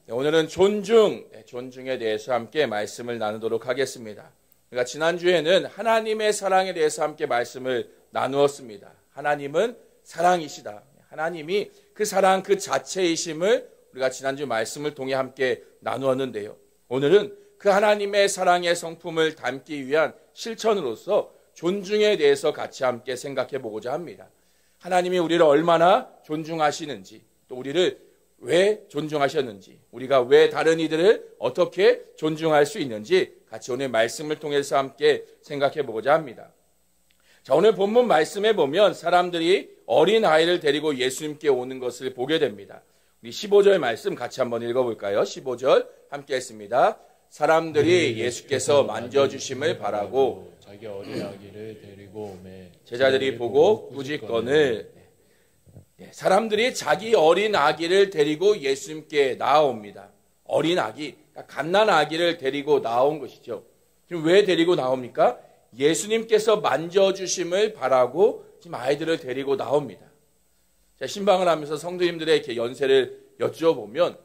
오늘은 존중에 대해서 함께 말씀을 나누도록 하겠습니다. 그러니까 지난주에는 하나님의 사랑에 대해서 함께 말씀을 나누었습니다. 하나님은 사랑이시다. 하나님이 그 사랑 그 자체이심을 우리가 지난주 말씀을 통해 함께 나누었는데요. 오늘은 그 하나님의 사랑의 성품을 담기 위한 실천으로서 존중에 대해서 같이 함께 생각해 보고자 합니다. 하나님이 우리를 얼마나 존중하시는지, 또 우리를 왜 존중하셨는지, 우리가 왜 다른 이들을 어떻게 존중할 수 있는지 같이 오늘 말씀을 통해서 함께 생각해 보고자 합니다. 자, 오늘 본문 말씀에 보면 사람들이 어린 아이를 데리고 예수님께 오는 것을 보게 됩니다. 우리 15절 말씀 같이 한번 읽어볼까요? 15절 함께 했습니다. 사람들이 예수께서 만져주심을 바라고 자기 어린 아기를 데리고 오매 제자들이 보고 꾸짖거늘. 사람들이 자기 어린 아기를 데리고 예수님께 나아옵니다. 어린 아기, 갓난 아기를 데리고 나온 것이죠. 지금 왜 데리고 나옵니까? 예수님께서 만져주심을 바라고 지금 아이들을 데리고 나옵니다. 자, 신방을 하면서 성도님들의 이렇게 연세를 여쭈어보면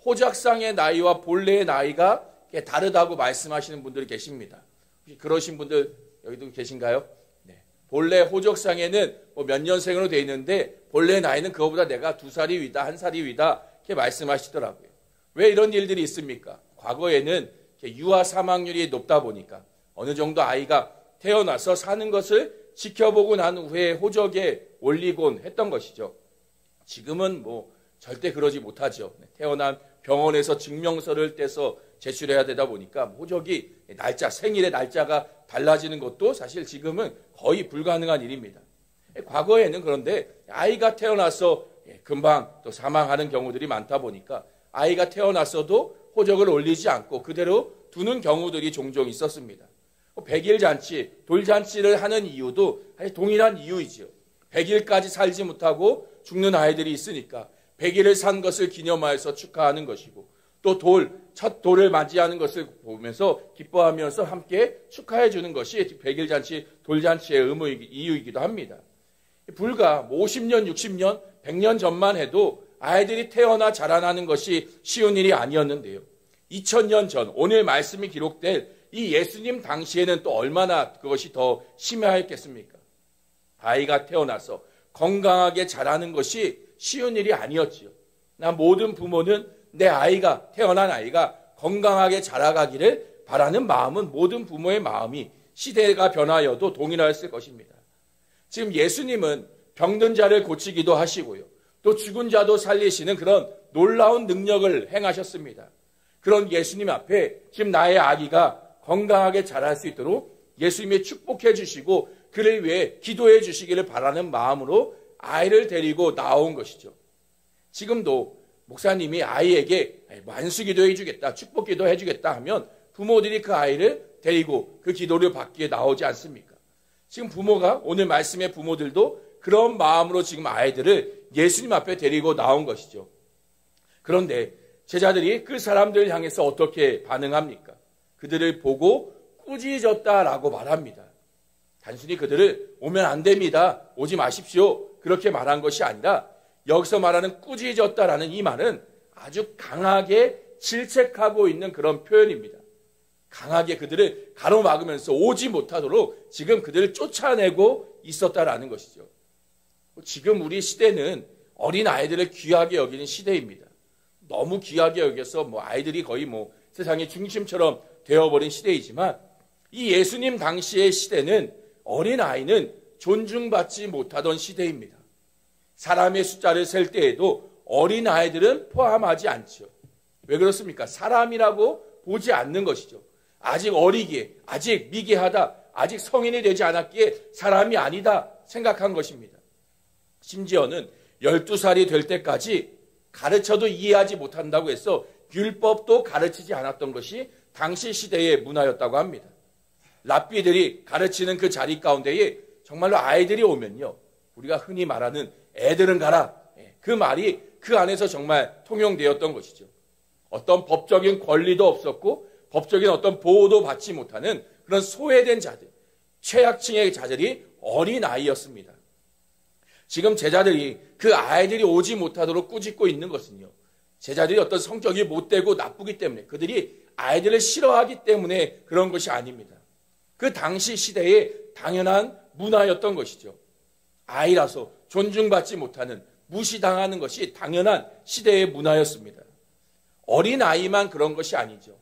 호작상의 나이와 본래의 나이가 다르다고 말씀하시는 분들이 계십니다. 혹시 그러신 분들 여기도 계신가요? 네. 본래 호적상에는 몇 년생으로 되어 있는데 본래 나이는 그거보다 내가 2살이 위다, 1살이 위다 이렇게 말씀하시더라고요. 왜 이런 일들이 있습니까? 과거에는 유아 사망률이 높다 보니까 어느 정도 아이가 태어나서 사는 것을 지켜보고 난 후에 호적에 올리곤 했던 것이죠. 지금은 절대 그러지 못하죠. 태어난 병원에서 증명서를 떼서 제출해야 되다 보니까 호적이 생일의 날짜가 달라지는 것도 사실 지금은 거의 불가능한 일입니다. 과거에는 그런데 아이가 태어나서 금방 또 사망하는 경우들이 많다 보니까 아이가 태어났어도 호적을 올리지 않고 그대로 두는 경우들이 종종 있었습니다. 100일 잔치, 돌잔치를 하는 이유도 동일한 이유이지요. 100일까지 살지 못하고 죽는 아이들이 있으니까 100일을 산 것을 기념하여서 축하하는 것이고, 또 첫 돌을 맞이하는 것을 보면서 기뻐하면서 함께 축하해 주는 것이 100일 잔치, 돌잔치의 이유이기도 합니다. 불과 50년, 60년, 100년 전만 해도 아이들이 태어나 자라나는 것이 쉬운 일이 아니었는데요. 2000년 전, 오늘 말씀이 기록될 이 예수님 당시에는 또 얼마나 그것이 더 심하였겠습니까? 아이가 태어나서 건강하게 자라는 것이 쉬운 일이 아니었지요. 모든 부모는 내 아이가, 태어난 아이가 건강하게 자라가기를 바라는 마음은 모든 부모의 마음이 시대가 변하여도 동일하였을 것입니다. 지금 예수님은 병든 자를 고치기도 하시고요. 또 죽은 자도 살리시는 그런 놀라운 능력을 행하셨습니다. 그런 예수님 앞에 지금 나의 아기가 건강하게 자랄 수 있도록 예수님이 축복해 주시고 그를 위해 기도해 주시기를 바라는 마음으로 아이를 데리고 나온 것이죠. 지금도 목사님이 아이에게 만수기도 해주겠다, 축복기도 해주겠다 하면 부모들이 그 아이를 데리고 그 기도를 받기에 나오지 않습니까? 지금 부모가, 오늘 말씀의 부모들도 그런 마음으로 지금 아이들을 예수님 앞에 데리고 나온 것이죠. 그런데 제자들이 그 사람들을 향해서 어떻게 반응합니까? 그들을 보고 꾸짖었다라고 말합니다. 단순히 그들을 오면 안 됩니다, 오지 마십시오 그렇게 말한 것이 아니라 여기서 말하는 꾸짖었다라는 이 말은 아주 강하게 질책하고 있는 그런 표현입니다. 강하게 그들을 가로막으면서 오지 못하도록 지금 그들을 쫓아내고 있었다라는 것이죠. 지금 우리 시대는 어린 아이들을 귀하게 여기는 시대입니다. 너무 귀하게 여겨서 아이들이 거의 세상의 중심처럼 되어버린 시대이지만 이 예수님 당시의 시대는 어린 아이는 존중받지 못하던 시대입니다. 사람의 숫자를 셀 때에도 어린 아이들은 포함하지 않죠. 왜 그렇습니까? 사람이라고 보지 않는 것이죠. 아직 어리기에, 아직 미개하다, 아직 성인이 되지 않았기에 사람이 아니다 생각한 것입니다. 심지어는 12살이 될 때까지 가르쳐도 이해하지 못한다고 해서 율법도 가르치지 않았던 것이 당시 시대의 문화였다고 합니다. 랍비들이 가르치는 그 자리 가운데에 정말로 아이들이 오면요, 우리가 흔히 말하는 애들은 가라, 그 말이 그 안에서 정말 통용되었던 것이죠. 어떤 법적인 권리도 없었고 법적인 어떤 보호도 받지 못하는 그런 소외된 자들, 최약층의 자들이 어린 아이였습니다. 지금 제자들이 그 아이들이 오지 못하도록 꾸짖고 있는 것은요, 제자들이 어떤 성격이 못되고 나쁘기 때문에, 그들이 아이들을 싫어하기 때문에 그런 것이 아닙니다. 그 당시 시대에 당연한 문화였던 것이죠. 아이라서 존중받지 못하는, 무시당하는 것이 당연한 시대의 문화였습니다. 어린 아이만 그런 것이 아니죠.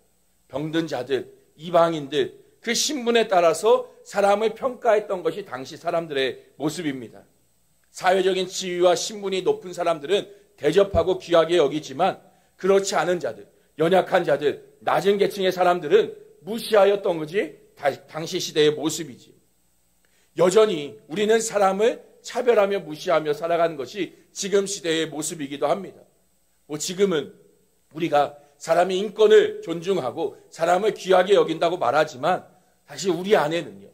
병든 자들, 이방인들, 그 신분에 따라서 사람을 평가했던 것이 당시 사람들의 모습입니다. 사회적인 지위와 신분이 높은 사람들은 대접하고 귀하게 여기지만, 그렇지 않은 자들, 연약한 자들, 낮은 계층의 사람들은 무시하였던 것이 당시 시대의 모습이지. 여전히 우리는 사람을 차별하며 무시하며 살아가는 것이 지금 시대의 모습이기도 합니다. 지금은 우리가 사람의 인권을 존중하고 사람을 귀하게 여긴다고 말하지만, 사실 우리 안에는요,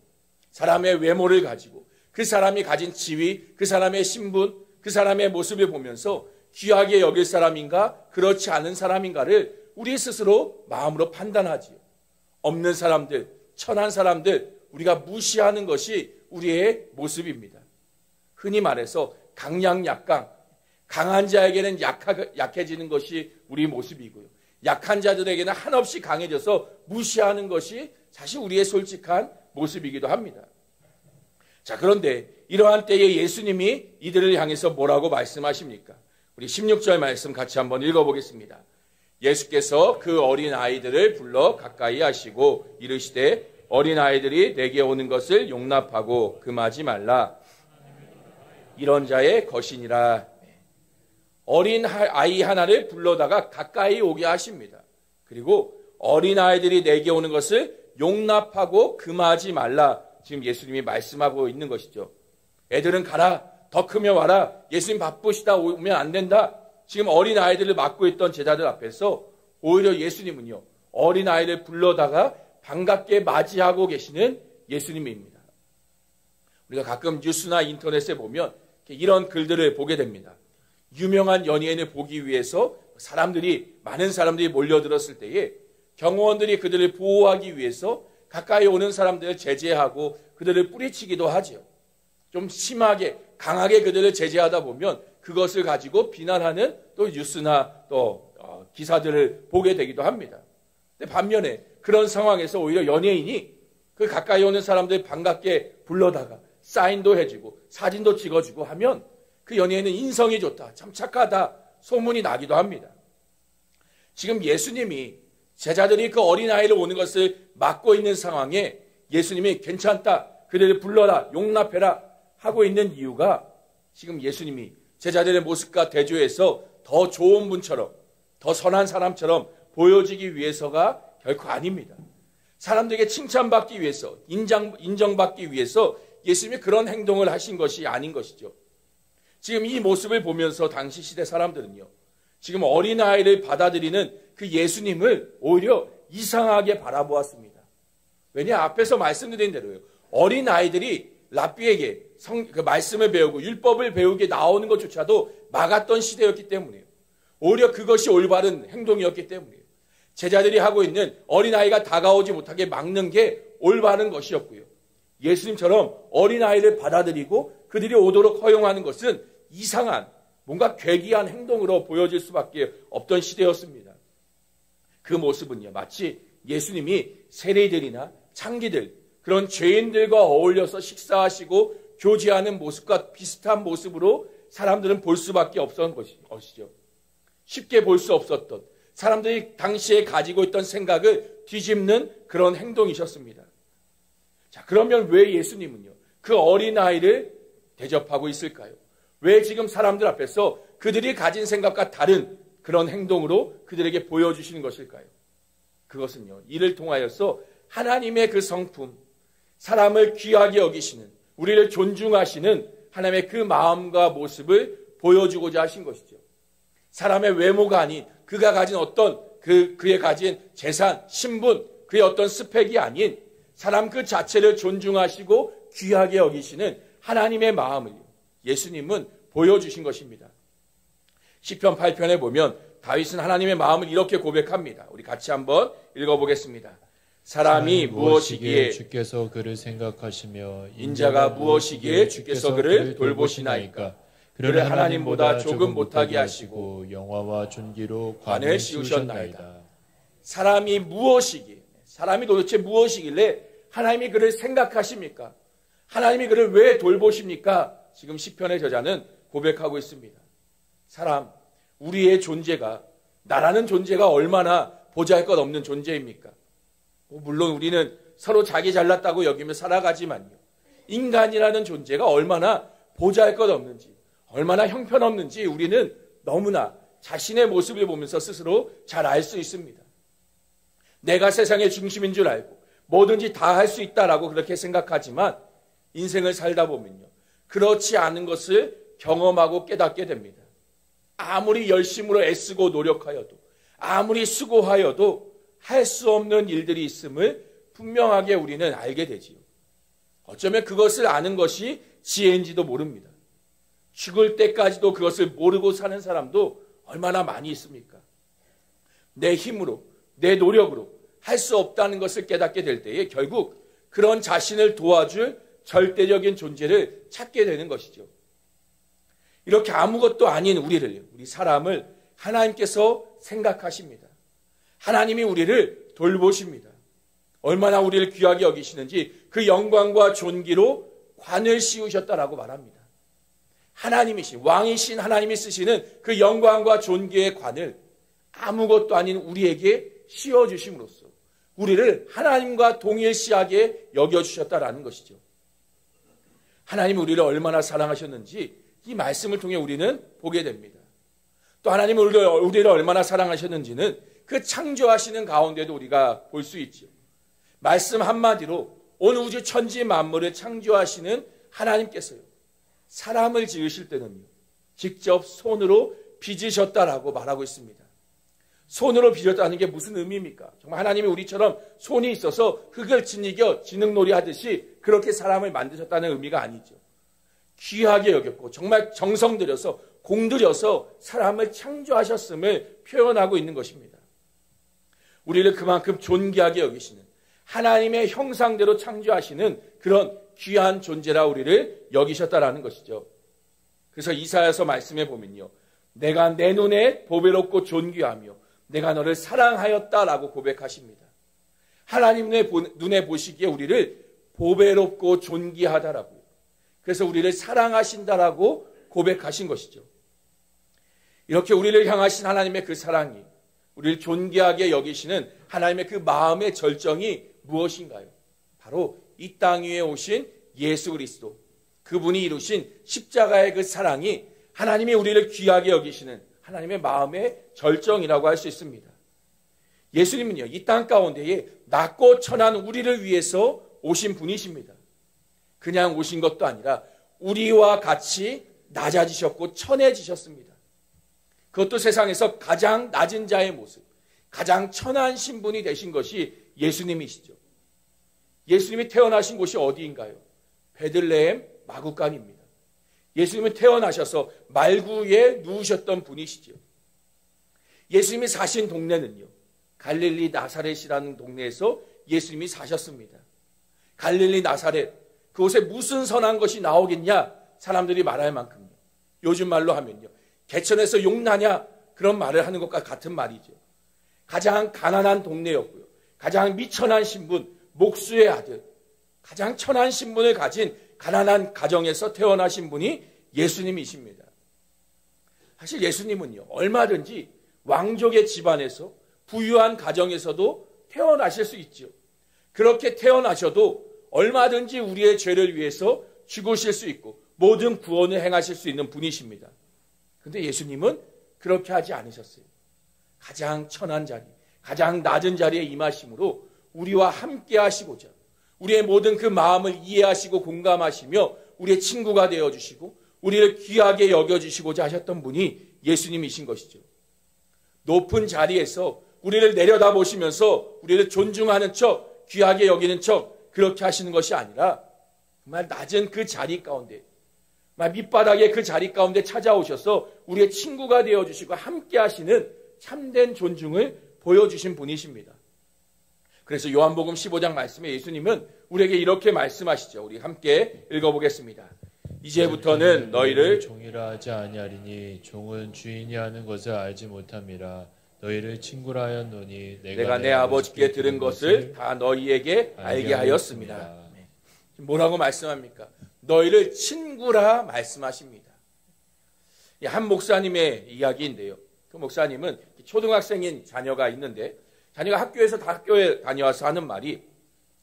사람의 외모를 가지고 그 사람이 가진 지위, 그 사람의 신분, 그 사람의 모습을 보면서 귀하게 여길 사람인가 그렇지 않은 사람인가를 우리 스스로 마음으로 판단하지요. 없는 사람들, 천한 사람들, 우리가 무시하는 것이 우리의 모습입니다. 흔히 말해서 강약약강, 강한 자에게는 약해지는 것이 우리 모습이고요. 약한 자들에게는 한없이 강해져서 무시하는 것이 사실 우리의 솔직한 모습이기도 합니다. 자, 그런데 이러한 때에 예수님이 이들을 향해서 뭐라고 말씀하십니까? 우리 16절 말씀 같이 한번 읽어보겠습니다. 예수께서 그 어린 아이들을 불러 가까이 하시고 이르시되 어린 아이들이 내게 오는 것을 용납하고 금하지 말라. 이런 자의 것이니라. 어린 아이 하나를 불러다가 가까이 오게 하십니다. 그리고 어린 아이들이 내게 오는 것을 용납하고 금하지 말라. 지금 예수님이 말씀하고 있는 것이죠. 애들은 가라. 더 크면 와라. 예수님 바쁘시다. 오면 안 된다. 지금 어린 아이들을 맡고 있던 제자들 앞에서 오히려 예수님은요, 어린 아이를 불러다가 반갑게 맞이하고 계시는 예수님입니다. 우리가 가끔 뉴스나 인터넷에 보면 이런 글들을 보게 됩니다. 유명한 연예인을 보기 위해서 많은 사람들이 몰려들었을 때에 경호원들이 그들을 보호하기 위해서 가까이 오는 사람들을 제재하고 그들을 뿌리치기도 하죠. 좀 심하게, 강하게 그들을 제재하다 보면 그것을 가지고 비난하는 또 뉴스나 또 기사들을 보게 되기도 합니다. 근데 반면에 그런 상황에서 오히려 연예인이 그 가까이 오는 사람들 반갑게 불러다가 사인도 해주고 사진도 찍어주고 하면 그 연예인은 인성이 좋다, 참 착하다 소문이 나기도 합니다. 지금 예수님이 제자들이 그 어린아이를 오는 것을 막고 있는 상황에 예수님이 괜찮다, 그들을 불러라, 용납해라 하고 있는 이유가 지금 예수님이 제자들의 모습과 대조해서 더 좋은 분처럼, 더 선한 사람처럼 보여지기 위해서가 결코 아닙니다. 사람들에게 칭찬받기 위해서, 인정받기 위해서 예수님이 그런 행동을 하신 것이 아닌 것이죠. 지금 이 모습을 보면서 당시 시대 사람들은요, 지금 어린아이를 받아들이는 그 예수님을 오히려 이상하게 바라보았습니다. 왜냐, 앞에서 말씀드린 대로요, 어린아이들이 랍비에게 그 말씀을 배우고 율법을 배우게 나오는 것조차도 막았던 시대였기 때문이에요. 오히려 그것이 올바른 행동이었기 때문이에요. 제자들이 하고 있는 어린아이가 다가오지 못하게 막는 게 올바른 것이었고요. 예수님처럼 어린아이를 받아들이고 그들이 오도록 허용하는 것은 이상한, 뭔가 괴기한 행동으로 보여질 수밖에 없던 시대였습니다. 그 모습은요, 마치 예수님이 세리들이나 창기들, 그런 죄인들과 어울려서 식사하시고 교제하는 모습과 비슷한 모습으로 사람들은 볼 수밖에 없었던 것이죠. 쉽게 볼 수 없었던, 사람들이 당시에 가지고 있던 생각을 뒤집는 그런 행동이셨습니다. 자, 그러면 왜 예수님은요, 그 어린아이를 대접하고 있을까요? 왜 지금 사람들 앞에서 그들이 가진 생각과 다른 그런 행동으로 그들에게 보여주시는 것일까요? 그것은요, 이를 통하여서 하나님의 그 성품, 사람을 귀하게 여기시는, 우리를 존중하시는 하나님의 그 마음과 모습을 보여주고자 하신 것이죠. 사람의 외모가 아닌 그가 가진 어떤 그의 가진 재산, 신분, 그의 어떤 스펙이 아닌 사람 그 자체를 존중하시고 귀하게 여기시는 하나님의 마음을 예수님은 보여주신 것입니다. 시편 8편에 보면 다윗은 하나님의 마음을 이렇게 고백합니다. 우리 같이 한번 읽어보겠습니다. 사람이 무엇이기에 주께서 그를 생각하시며 인자가 무엇이기에 주께서 그를 돌보시나이까. 그를 하나님보다 조금 못하게 하시고 영화와 존귀로 관을 씌우셨나이다. 사람이 무엇이기에, 사람이 도대체 무엇이길래 하나님이 그를 생각하십니까? 하나님이 그를 왜 돌보십니까? 지금 시편의 저자는 고백하고 있습니다. 사람, 우리의 존재가, 나라는 존재가 얼마나 보잘것없는 존재입니까? 물론 우리는 서로 자기 잘났다고 여기며 살아가지만요, 인간이라는 존재가 얼마나 보잘것없는지, 얼마나 형편없는지 우리는 너무나 자신의 모습을 보면서 스스로 잘 알 수 있습니다. 내가 세상의 중심인 줄 알고 뭐든지 다 할 수 있다라고 그렇게 생각하지만 인생을 살다 보면요, 그렇지 않은 것을 경험하고 깨닫게 됩니다. 아무리 열심으로 애쓰고 노력하여도, 아무리 수고하여도 할 수 없는 일들이 있음을 분명하게 우리는 알게 되지요. 어쩌면 그것을 아는 것이 지혜인지도 모릅니다. 죽을 때까지도 그것을 모르고 사는 사람도 얼마나 많이 있습니까? 내 힘으로, 내 노력으로 할 수 없다는 것을 깨닫게 될 때에 결국 그런 자신을 도와줄 절대적인 존재를 찾게 되는 것이죠. 이렇게 아무것도 아닌 우리 사람을 하나님께서 생각하십니다. 하나님이 우리를 돌보십니다. 얼마나 우리를 귀하게 여기시는지 그 영광과 존귀로 관을 씌우셨다라고 말합니다. 하나님이신, 왕이신 하나님이 쓰시는 그 영광과 존귀의 관을 아무것도 아닌 우리에게 씌워주심으로써 우리를 하나님과 동일시하게 여겨주셨다라는 것이죠. 하나님이 우리를 얼마나 사랑하셨는지 이 말씀을 통해 우리는 보게 됩니다. 또 하나님이 우리를 얼마나 사랑하셨는지는 그 창조하시는 가운데도 우리가 볼 수 있죠. 말씀 한마디로 온 우주 천지 만물을 창조하시는 하나님께서요, 사람을 지으실 때는요, 직접 손으로 빚으셨다라고 말하고 있습니다. 손으로 빚었다는 게 무슨 의미입니까? 정말 하나님이 우리처럼 손이 있어서 흙을 지니겨 지능놀이 하듯이 그렇게 사람을 만드셨다는 의미가 아니죠. 귀하게 여겼고 정말 정성 들여서 공들여서 사람을 창조하셨음을 표현하고 있는 것입니다. 우리를 그만큼 존귀하게 여기시는, 하나님의 형상대로 창조하시는 그런 귀한 존재라 우리를 여기셨다라는 것이죠. 그래서 이사야서 말씀해 보면요, 내가 내 눈에 보배롭고 존귀하며 내가 너를 사랑하였다라고 고백하십니다. 하나님 눈에 보시기에 우리를 보배롭고 존귀하다라고요. 그래서 우리를 사랑하신다라고 고백하신 것이죠. 이렇게 우리를 향하신 하나님의 그 사랑이, 우리를 존귀하게 여기시는 하나님의 그 마음의 절정이 무엇인가요? 바로 이 땅 위에 오신 예수 그리스도, 그분이 이루신 십자가의 그 사랑이 하나님이 우리를 귀하게 여기시는 하나님의 마음의 절정이라고 할 수 있습니다. 예수님은요, 이 땅 가운데에 낮고 천한 우리를 위해서 오신 분이십니다. 그냥 오신 것도 아니라 우리와 같이 낮아지셨고 천해지셨습니다. 그것도 세상에서 가장 낮은 자의 모습, 가장 천한 신분이 되신 것이 예수님이시죠. 예수님이 태어나신 곳이 어디인가요? 베들레헴 마구간입니다. 예수님은 태어나셔서 말구에 누우셨던 분이시죠. 예수님이 사신 동네는요, 갈릴리 나사렛이라는 동네에서 예수님이 사셨습니다. 갈릴리 나사렛, 그곳에 무슨 선한 것이 나오겠냐 사람들이 말할 만큼요, 요즘 말로 하면요, 개천에서 용나냐 그런 말을 하는 것과 같은 말이죠. 가장 가난한 동네였고요, 가장 미천한 신분, 목수의 아들, 가장 천한 신분을 가진 가난한 가정에서 태어나신 분이 예수님이십니다. 사실 예수님은요, 얼마든지 왕족의 집안에서 부유한 가정에서도 태어나실 수 있죠. 그렇게 태어나셔도 얼마든지 우리의 죄를 위해서 죽으실 수 있고 모든 구원을 행하실 수 있는 분이십니다. 그런데 예수님은 그렇게 하지 않으셨어요. 가장 천한 자리, 가장 낮은 자리에 임하심으로 우리와 함께 하시고자, 우리의 모든 그 마음을 이해하시고 공감하시며 우리의 친구가 되어주시고 우리를 귀하게 여겨주시고자 하셨던 분이 예수님이신 것이죠. 높은 자리에서 우리를 내려다보시면서 우리를 존중하는 척, 귀하게 여기는 척 그렇게 하시는 것이 아니라 정말 낮은 그 자리 가운데, 정말 밑바닥의 그 자리 가운데 찾아오셔서 우리의 친구가 되어주시고 함께 하시는 참된 존중을 보여주신 분이십니다. 그래서 요한복음 15장 말씀에 예수님은 우리에게 이렇게 말씀하시죠. 우리 함께 읽어보겠습니다. 이제부터는 너희를 종이라 하지 아니하리니 종은 주인이 하는 것을 알지 못함이라. 너희를 친구라 하였노니 내가 내 아버지께 들은 것을 다 너희에게 알게 하였습니다. 뭐라고 말씀합니까? 너희를 친구라 말씀하십니다. 한 목사님의 이야기인데요. 그 목사님은 초등학생인 자녀가 있는데 자녀가 학교에 다녀와서 하는 말이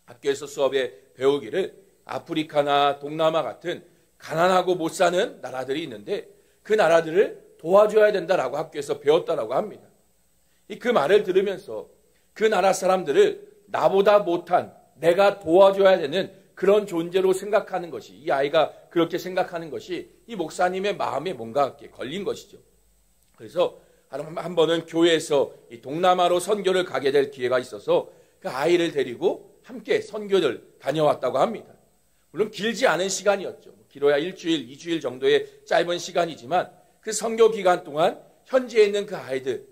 학교에서 수업에 배우기를 아프리카나 동남아 같은 가난하고 못 사는 나라들이 있는데 그 나라들을 도와줘야 된다라고 학교에서 배웠다라고 합니다. 그 말을 들으면서 그 나라 사람들을 나보다 못한 내가 도와줘야 되는 그런 존재로 생각하는 것이, 이 아이가 그렇게 생각하는 것이 이 목사님의 마음에 뭔가 걸린 것이죠. 그래서 한 번은 교회에서 이 동남아로 선교를 가게 될 기회가 있어서 그 아이를 데리고 함께 선교를 다녀왔다고 합니다. 물론 길지 않은 시간이었죠. 길어야 일주일, 2주일 정도의 짧은 시간이지만 그 선교 기간 동안 현지에 있는 그 아이들,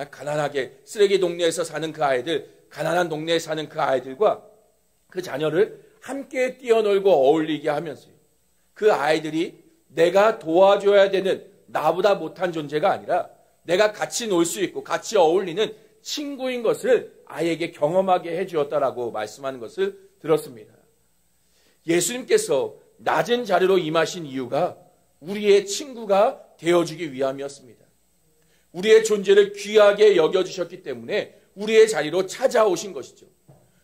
가난하게 쓰레기 동네에서 사는 그 아이들, 가난한 동네에 사는 그 아이들과 그 자녀를 함께 뛰어놀고 어울리게 하면서요. 그 아이들이 내가 도와줘야 되는 나보다 못한 존재가 아니라 내가 같이 놀 수 있고 같이 어울리는 친구인 것을 아이에게 경험하게 해주었다라고 말씀하는 것을 들었습니다. 예수님께서 낮은 자리로 임하신 이유가 우리의 친구가 되어주기 위함이었습니다. 우리의 존재를 귀하게 여겨주셨기 때문에 우리의 자리로 찾아오신 것이죠.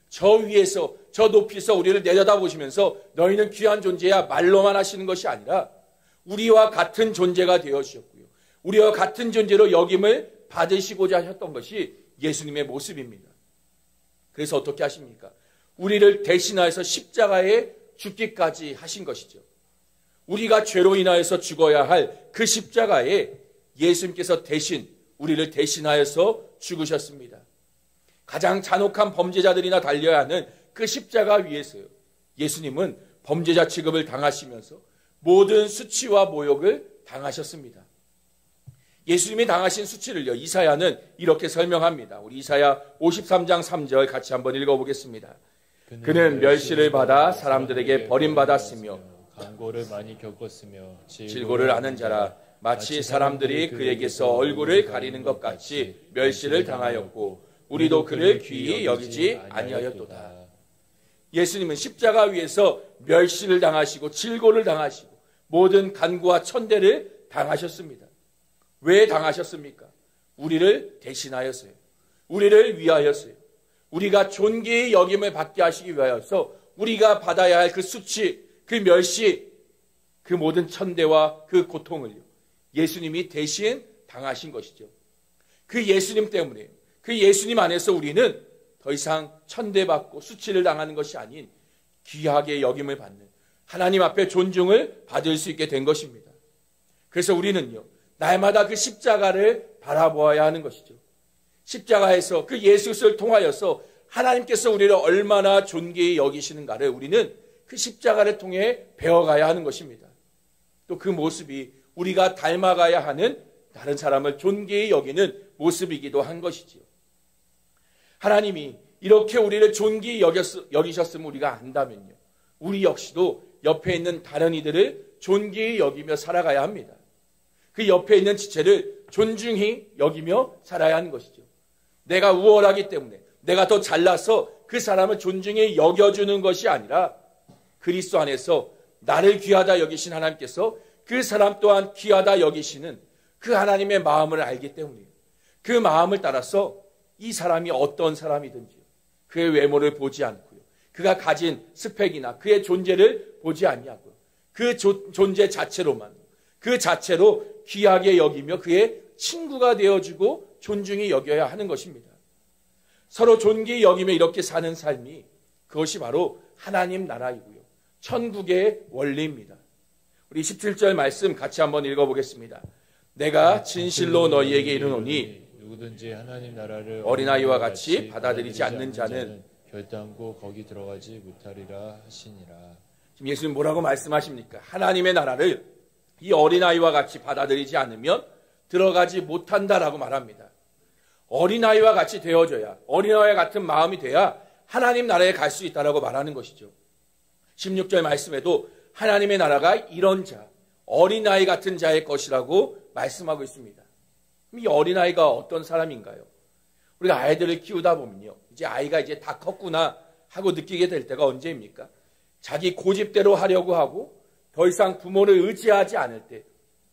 저 위에서 저 높이서 우리를 내려다보시면서 너희는 귀한 존재야 말로만 하시는 것이 아니라 우리와 같은 존재가 되어주셨고요. 우리와 같은 존재로 여김을 받으시고자 하셨던 것이 예수님의 모습입니다. 그래서 어떻게 하십니까? 우리를 대신하여서 십자가에 죽기까지 하신 것이죠. 우리가 죄로 인하여서 죽어야 할 그 십자가에 예수님께서 대신 우리를 대신하여서 죽으셨습니다. 가장 잔혹한 범죄자들이나 달려야 하는 그 십자가 위에서요. 예수님은 범죄자 취급을 당하시면서 모든 수치와 모욕을 당하셨습니다. 예수님이 당하신 수치를요. 이사야는 이렇게 설명합니다. 우리 이사야 53장 3절 같이 한번 읽어보겠습니다. 그는 멸시를 받아 사람들에게 버림받았으며 간고를 많이 겪었으며 질고를 아는 자라 마치 사람들이 그에게서 얼굴을 가리는 것 같이 멸시를 당하였고 우리도 그를 귀히 여기지 아니하였도다. 예수님은 십자가 위에서 멸시를 당하시고 질고를 당하시고 모든 간구와 천대를 당하셨습니다. 왜 당하셨습니까? 우리를 대신하였어요. 우리를 위하였어요. 우리가 존귀의 여김을 받게 하시기 위하여서 우리가 받아야 할 그 수치, 그 멸시, 그 모든 천대와 그 고통을요. 예수님이 대신 당하신 것이죠. 그 예수님 때문에, 그 예수님 안에서 우리는 더 이상 천대받고 수치를 당하는 것이 아닌 귀하게 여김을 받는 하나님 앞에 존중을 받을 수 있게 된 것입니다. 그래서 우리는요, 날마다 그 십자가를 바라보아야 하는 것이죠. 십자가에서 그 예수를 통하여서 하나님께서 우리를 얼마나 존귀히 여기시는가를 우리는 그 십자가를 통해 배워가야 하는 것입니다. 또 그 모습이 우리가 닮아가야 하는 다른 사람을 존귀히 여기는 모습이기도 한 것이지요. 하나님이 이렇게 우리를 존귀히 여기셨음을 우리가 안다면요. 우리 역시도 옆에 있는 다른 이들을 존귀히 여기며 살아가야 합니다. 그 옆에 있는 지체를 존중히 여기며 살아야 하는 것이죠. 내가 우월하기 때문에 내가 더 잘나서 그 사람을 존중히 여겨주는 것이 아니라 그리스도 안에서 나를 귀하다 여기신 하나님께서 그 사람 또한 귀하다 여기시는 그 하나님의 마음을 알기 때문이에요. 그 마음을 따라서 이 사람이 어떤 사람이든지 그의 외모를 보지 않고요. 그가 가진 스펙이나 그의 존재를 보지 아니하고요. 그 존재 자체로만 그 자체로 귀하게 여기며 그의 친구가 되어주고 존중히 여겨야 하는 것입니다. 서로 존귀히 여기며 이렇게 사는 삶이 그것이 바로 하나님 나라이고요. 천국의 원리입니다. 우리 17절 말씀 같이 한번 읽어보겠습니다. 내가 진실로 너희에게 이르노니 누구든지 하나님 나라를 어린아이와 같이 받아들이지 않는 자는 결단코 거기 들어가지 못하리라 하시니라. 지금 예수님 뭐라고 말씀하십니까? 하나님의 나라를 이 어린아이와 같이 받아들이지 않으면 들어가지 못한다라고 말합니다. 어린아이와 같이 되어져야, 어린아이와 같은 마음이 돼야 하나님 나라에 갈 수 있다라고 말하는 것이죠. 16절 말씀에도 하나님의 나라가 이런 자, 어린아이 같은 자의 것이라고 말씀하고 있습니다. 이 어린아이가 어떤 사람인가요? 우리가 아이들을 키우다 보면요, 이제 아이가 이제 다 컸구나 하고 느끼게 될 때가 언제입니까? 자기 고집대로 하려고 하고 더 이상 부모를 의지하지 않을 때,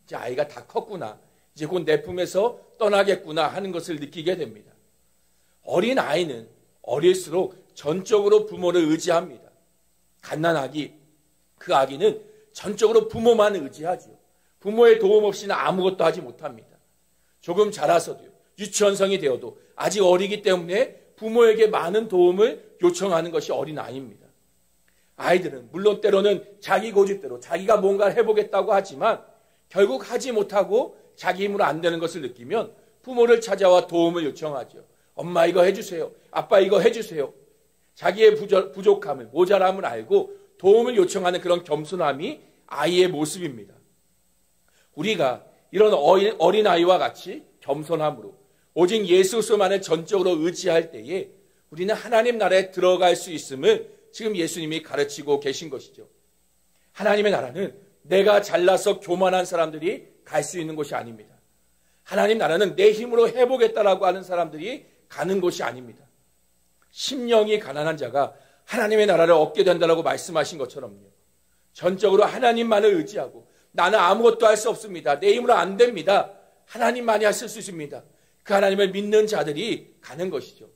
이제 아이가 다 컸구나, 이제 곧 내 품에서 떠나겠구나 하는 것을 느끼게 됩니다. 어린 아이는 어릴수록 전적으로 부모를 의지합니다. 갓난아기, 그 아기는 전적으로 부모만 의지하죠. 부모의 도움 없이는 아무것도 하지 못합니다. 조금 자라서도요, 유치원생이 되어도 아직 어리기 때문에 부모에게 많은 도움을 요청하는 것이 어린아이입니다. 아이들은 물론 때로는 자기 고집대로 자기가 뭔가를 해보겠다고 하지만 결국 하지 못하고 자기 힘으로 안 되는 것을 느끼면 부모를 찾아와 도움을 요청하죠. 엄마 이거 해주세요. 아빠 이거 해주세요. 자기의 부족함을, 모자람을 알고 도움을 요청하는 그런 겸손함이 아이의 모습입니다. 우리가 이런 어린아이와 같이 겸손함으로 오직 예수 그리스도만을 전적으로 의지할 때에 우리는 하나님 나라에 들어갈 수 있음을 지금 예수님이 가르치고 계신 것이죠. 하나님의 나라는 내가 잘나서 교만한 사람들이 갈 수 있는 곳이 아닙니다. 하나님 나라는 내 힘으로 해보겠다라고 하는 사람들이 가는 곳이 아닙니다. 심령이 가난한 자가 하나님의 나라를 얻게 된다라고 말씀하신 것처럼요, 전적으로 하나님만을 의지하고 나는 아무것도 할 수 없습니다, 내 힘으로 안 됩니다, 하나님만이 하실 수 있습니다, 그 하나님을 믿는 자들이 가는 것이죠.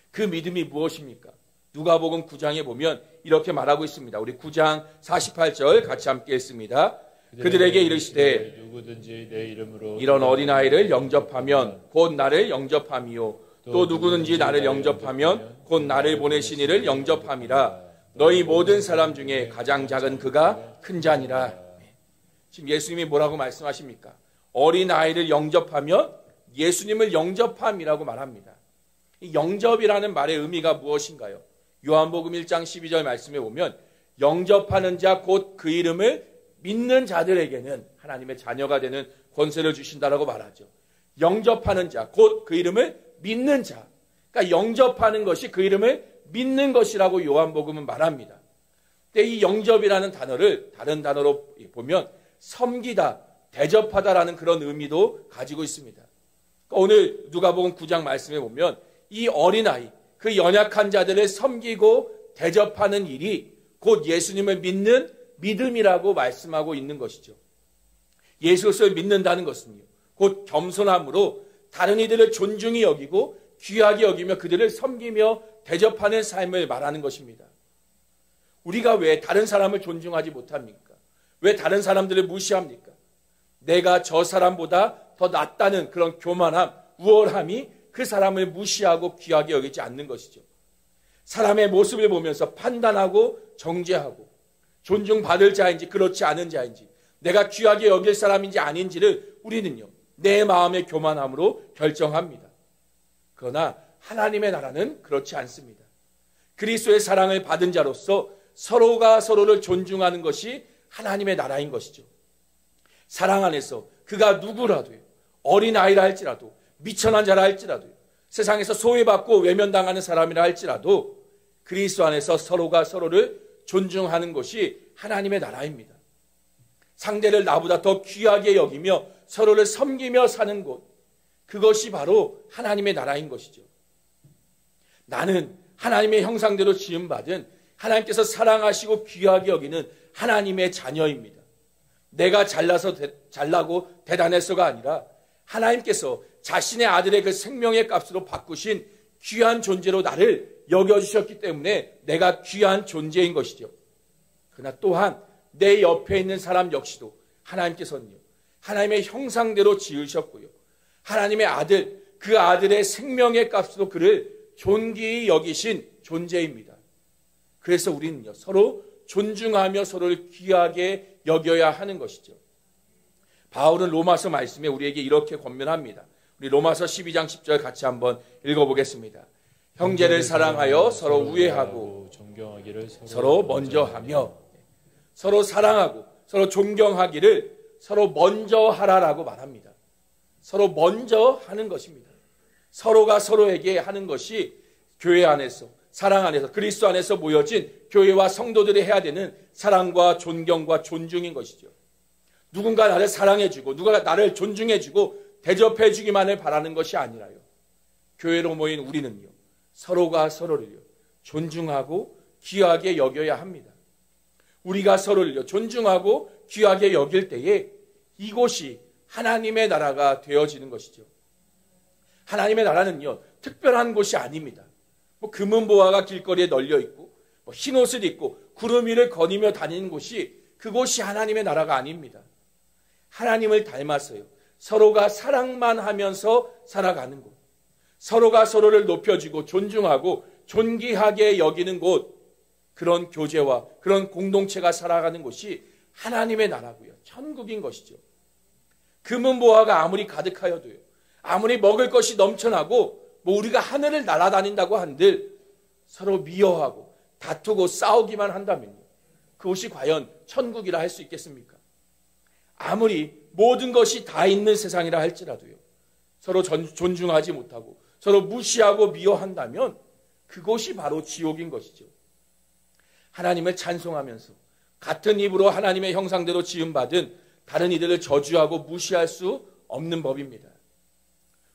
그 믿음이 무엇입니까? 누가복음 9장에 보면 이렇게 말하고 있습니다. 우리 9장 48절 같이 함께 읽습니다. 그들에게 이르시되 누구든지 내 이름으로 이런 어린아이를 영접하면 곧 나를 영접함이요 또 누구든지 나를 영접하면 곧 나를 보내신 이를 영접함이라. 너희 모든 사람 중에 가장 작은 그가 큰 자니라. 지금 예수님이 뭐라고 말씀하십니까? 어린아이를 영접하면 예수님을 영접함이라고 말합니다. 이 영접이라는 말의 의미가 무엇인가요? 요한복음 1장 12절 말씀에 보면 영접하는 자 곧 그 이름을 믿는 자들에게는 하나님의 자녀가 되는 권세를 주신다라고 말하죠. 영접하는 자 곧 그 이름을 믿는 자, 그러니까 영접하는 것이 그 이름을 믿는 것이라고 요한복음은 말합니다. 근데 이 영접이라는 단어를 다른 단어로 보면 섬기다, 대접하다라는 그런 의미도 가지고 있습니다. 그러니까 오늘 누가복음 9장 말씀에 보면 이 어린아이, 그 연약한 자들을 섬기고 대접하는 일이 곧 예수님을 믿는 믿음이라고 말씀하고 있는 것이죠. 예수 그리스도를 믿는다는 것은요, 곧 겸손함으로 다른 이들을 존중히 여기고 귀하게 여기며 그들을 섬기며 대접하는 삶을 말하는 것입니다. 우리가 왜 다른 사람을 존중하지 못합니까? 왜 다른 사람들을 무시합니까? 내가 저 사람보다 더 낫다는 그런 교만함, 우월함이 그 사람을 무시하고 귀하게 여기지 않는 것이죠. 사람의 모습을 보면서 판단하고 정죄하고 존중받을 자인지 그렇지 않은 자인지 내가 귀하게 여길 사람인지 아닌지를 우리는요, 내 마음의 교만함으로 결정합니다. 그러나 하나님의 나라는 그렇지 않습니다. 그리스도의 사랑을 받은 자로서 서로가 서로를 존중하는 것이 하나님의 나라인 것이죠. 사랑 안에서 그가 누구라도요, 어린아이라 할지라도 미천한 자라 할지라도 세상에서 소외받고 외면당하는 사람이라 할지라도 그리스도 안에서 서로가 서로를 존중하는 것이 하나님의 나라입니다. 상대를 나보다 더 귀하게 여기며 서로를 섬기며 사는 곳, 그것이 바로 하나님의 나라인 것이죠. 나는 하나님의 형상대로 지음받은 하나님께서 사랑하시고 귀하게 여기는 하나님의 자녀입니다. 내가 잘나고 대단해서가 아니라 하나님께서 자신의 아들의 그 생명의 값으로 바꾸신 귀한 존재로 나를 여겨주셨기 때문에 내가 귀한 존재인 것이죠. 그러나 또한 내 옆에 있는 사람 역시도 하나님께서는요, 하나님의 형상대로 지으셨고요, 하나님의 아들, 그 아들의 생명의 값으로 그를 존귀히 여기신 존재입니다. 그래서 우리는요, 서로 존중하며 서로를 귀하게 여겨야 하는 것이죠. 바울은 로마서 말씀에 우리에게 이렇게 권면합니다. 우리 로마서 12장 10절 같이 한번 읽어보겠습니다. 형제를 사랑하여 서로 우애하고 존경하기를 서로 먼저 하며, 서로 사랑하고 서로 존경하기를 서로 먼저 하라라고 말합니다. 서로 먼저 하는 것입니다. 서로가 서로에게 하는 것이 교회 안에서 사랑 안에서 그리스도 안에서 모여진 교회와 성도들이 해야 되는 사랑과 존경과 존중인 것이죠. 누군가 나를 사랑해주고 누가 나를 존중해주고 대접해주기만을 바라는 것이 아니라요. 교회로 모인 우리는요. 서로가 서로를요. 존중하고 귀하게 여겨야 합니다. 우리가 서로를 존중하고 귀하게 여길 때에 이곳이 하나님의 나라가 되어지는 것이죠. 하나님의 나라는요. 특별한 곳이 아닙니다. 금은보화가 길거리에 널려 있고 흰옷을 입고 구름 위를 거니며 다니는 곳이 그곳이 하나님의 나라가 아닙니다. 하나님을 닮아서요. 서로가 사랑만 하면서 살아가는 곳. 서로가 서로를 높여주고 존중하고 존귀하게 여기는 곳. 그런 교제와 그런 공동체가 살아가는 곳이 하나님의 나라고요. 천국인 것이죠. 금은보화가 아무리 가득하여도요. 아무리 먹을 것이 넘쳐나고 우리가 하늘을 날아다닌다고 한들 서로 미워하고 다투고 싸우기만 한다면요. 그것이 과연 천국이라 할 수 있겠습니까? 아무리 모든 것이 다 있는 세상이라 할지라도요. 서로 존중하지 못하고 서로 무시하고 미워한다면 그것이 바로 지옥인 것이죠. 하나님을 찬송하면서 같은 입으로 하나님의 형상대로 지음받은 다른 이들을 저주하고 무시할 수 없는 법입니다.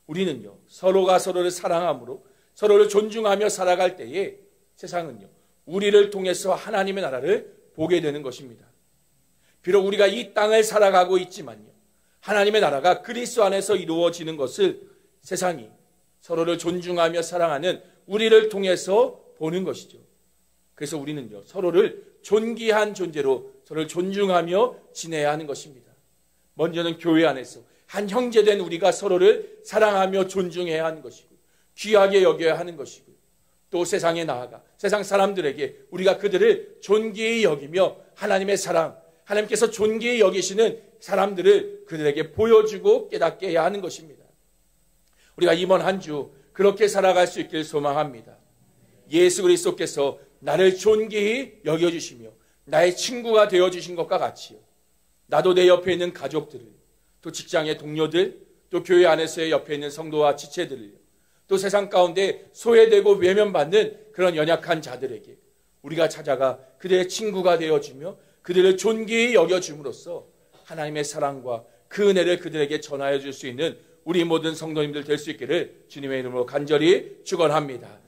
우리는요. 서로가 서로를 사랑함으로 서로를 존중하며 살아갈 때에 세상은요. 우리를 통해서 하나님의 나라를 보게 되는 것입니다. 비록 우리가 이 땅을 살아가고 있지만요. 하나님의 나라가 그리스도 안에서 이루어지는 것을 세상이 서로를 존중하며 사랑하는 우리를 통해서 보는 것이죠. 그래서 우리는요. 서로를 존귀한 존재로 서로를 존중하며 지내야 하는 것입니다. 먼저는 교회 안에서 한 형제된 우리가 서로를 사랑하며 존중해야 하는 것이고 귀하게 여겨야 하는 것이고 또 세상에 나아가 세상 사람들에게 우리가 그들을 존귀히 여기며 하나님의 사랑, 하나님께서 존귀히 여기시는 사람들을 그들에게 보여주고 깨닫게 해야 하는 것입니다. 우리가 이번 한 주 그렇게 살아갈 수 있길 소망합니다. 예수 그리스도께서 나를 존귀히 여겨주시며 나의 친구가 되어주신 것과 같이요. 나도 내 옆에 있는 가족들을 또 직장의 동료들 또 교회 안에서의 옆에 있는 성도와 지체들을 또 세상 가운데 소외되고 외면받는 그런 연약한 자들에게 우리가 찾아가 그들의 친구가 되어주며 그들을 존귀히 여겨줌으로써 하나님의 사랑과 그 은혜를 그들에게 전하여 줄 수 있는 우리 모든 성도님들 될 수 있기를 주님의 이름으로 간절히 축원합니다.